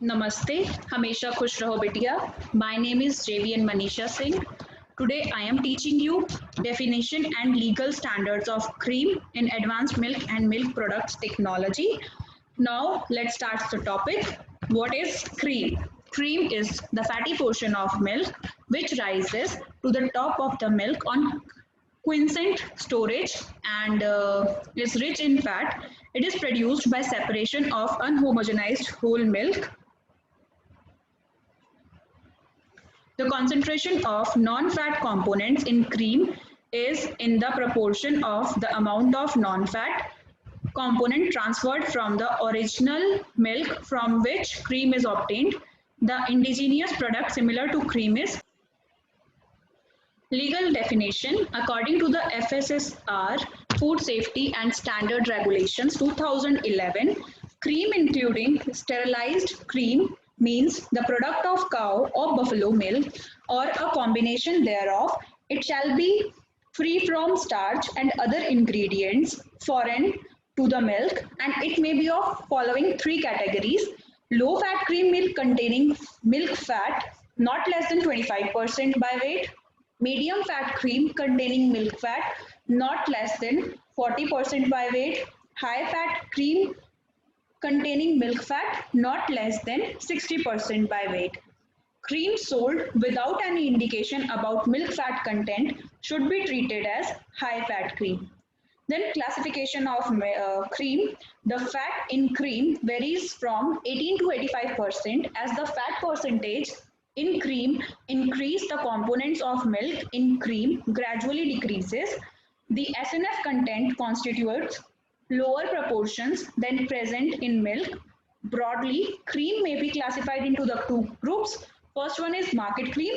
Namaste, Hamesha Khush Raho Bitiya. My name is JVN Manisha Singh. Today I am teaching you definition and legal standards of cream in advanced milk and milk products technology. Now let's start the topic. What is cream? Cream is the fatty portion of milk which rises to the top of the milk on quiescent storage and is rich in fat. It is produced by separation of unhomogenized whole milk. The concentration of non-fat components in cream is in the proportion of the amount of non-fat component transferred from the original milk from which cream is obtained. The indigenous product similar to cream is legal definition. According to the FSSR Food Safety and Standard Regulations 2011, cream including sterilized cream means the product of cow or buffalo milk or a combination thereof. It shall be free from starch and other ingredients foreign to the milk, and it may be of following three categories: low fat cream milk containing milk fat not less than 25% by weight; medium fat cream containing milk fat not less than 40% by weight; high fat cream containing milk fat not less than 60% by weight. Cream sold without any indication about milk fat content should be treated as high fat cream. Then classification of cream. The fat in cream varies from 18 to 85%. As the fat percentage in cream increase, the components of milk in cream gradually decreases. The SNF content constitutes lower proportions than present in milk. Broadly, cream may be classified into the two groups. First one is market cream.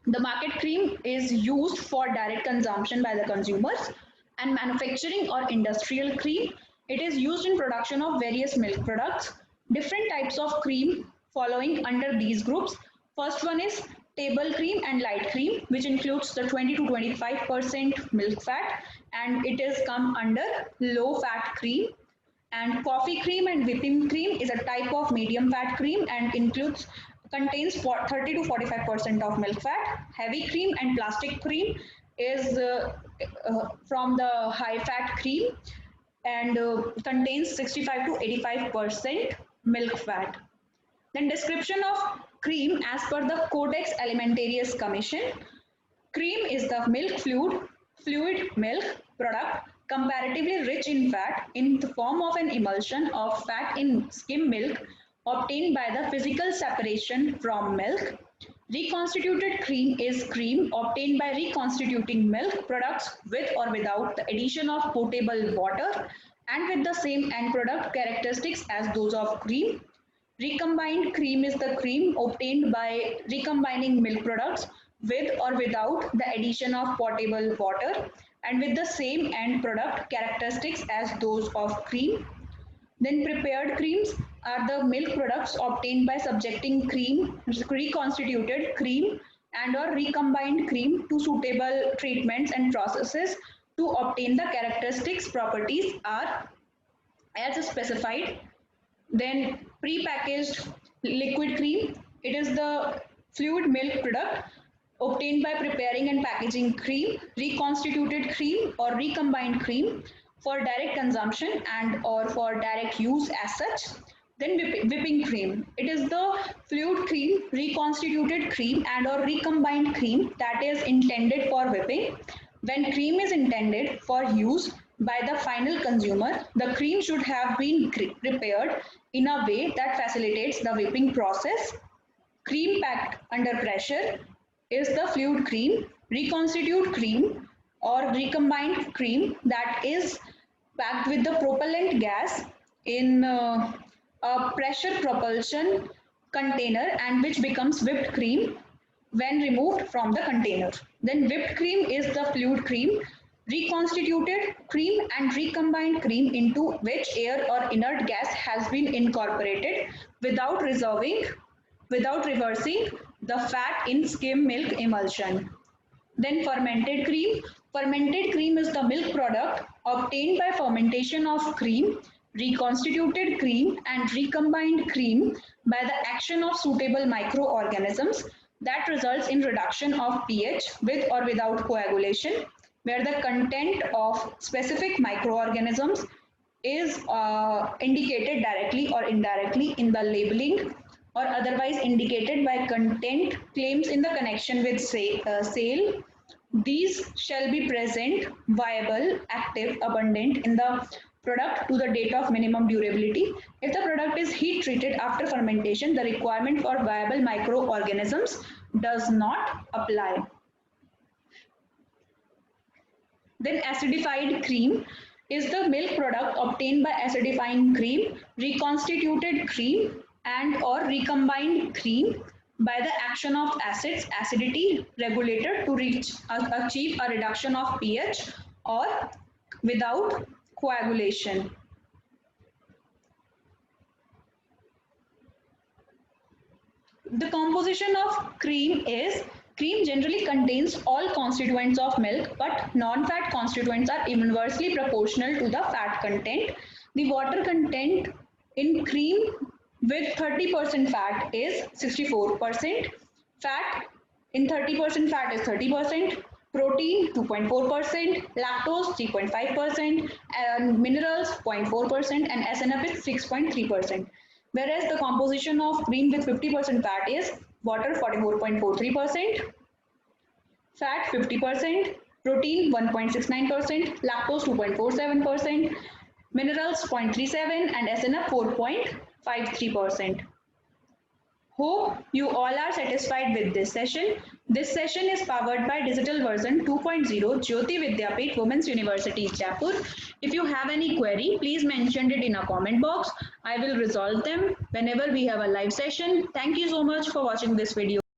The market cream is used for direct consumption by the consumers, and manufacturing or industrial cream. It is used in production of various milk products. Different types of cream following under these groups. First one is table cream and light cream, which includes the 20 to 25% milk fat, and it is come under low fat cream. And coffee cream and whipping cream is a type of medium fat cream and contains 30 to 45% of milk fat. Heavy cream and plastic cream is from the high fat cream and contains 65 to 85% milk fat. Then description of cream as per the Codex Alimentarius Commission. Cream is the fluid milk product comparatively rich in fat in the form of an emulsion of fat in skim milk obtained by the physical separation from milk. Reconstituted cream is cream obtained by reconstituting milk products with or without the addition of potable water and with the same end product characteristics as those of cream. Recombined cream is the cream obtained by recombining milk products with or without the addition of potable water and with the same end product characteristics as those of cream. Then prepared creams are the milk products obtained by subjecting cream, reconstituted cream and or recombined cream to suitable treatments and processes to obtain the characteristics properties are as specified. Then pre-packaged liquid cream, it is the fluid milk product obtained by preparing and packaging cream, reconstituted cream or recombined cream for direct consumption and or for direct use as such. Then whipping cream, it is the fluid cream, reconstituted cream and or recombined cream that is intended for whipping. When cream is intended for use by the final consumer, the cream should have been prepared in a way that facilitates the whipping process. Cream packed under pressure is the fluid cream, reconstituted cream or recombined cream that is packed with the propellant gas in a pressure propulsion container and which becomes whipped cream when removed from the container. Then whipped cream is the fluid cream, reconstituted cream and recombined cream into which air or inert gas has been incorporated without reversing the fat in skim milk emulsion. Then fermented cream. Fermented cream is the milk product obtained by fermentation of cream reconstituted cream and recombined cream by the action of suitable microorganisms that results in reduction of pH with or without coagulation, where the content of specific microorganisms is indicated directly or indirectly in the labeling or otherwise indicated by content claims in the connection with sale. These shall be present, viable, active, abundant in the product to the date of minimum durability. If the product is heat treated after fermentation, the requirement for viable microorganisms does not apply. Then acidified cream is the milk product obtained by acidifying cream, reconstituted cream and or recombined cream by the action of acids, acidity regulator to achieve a reduction of pH or without coagulation. The composition of cream is cream generally contains all constituents of milk, but non-fat constituents are inversely proportional to the fat content. The water content in cream with 30% fat is 64%, fat in 30% fat is 30%, protein 2.4%, lactose 3.5%, and minerals 0.4%, and SNF is 6.3%. Whereas the composition of cream with 50% fat is water 44.43%, fat 50%, protein 1.69%, lactose 2.47%, minerals 0.37%, and SNF 4.53%. Hope you all are satisfied with this session. This session is powered by Digital Version 2.0 Jyoti Vidyapeeth Women's University, Jaipur. If you have any query, please mention it in a comment box. I will resolve them whenever we have a live session. Thank you so much for watching this video.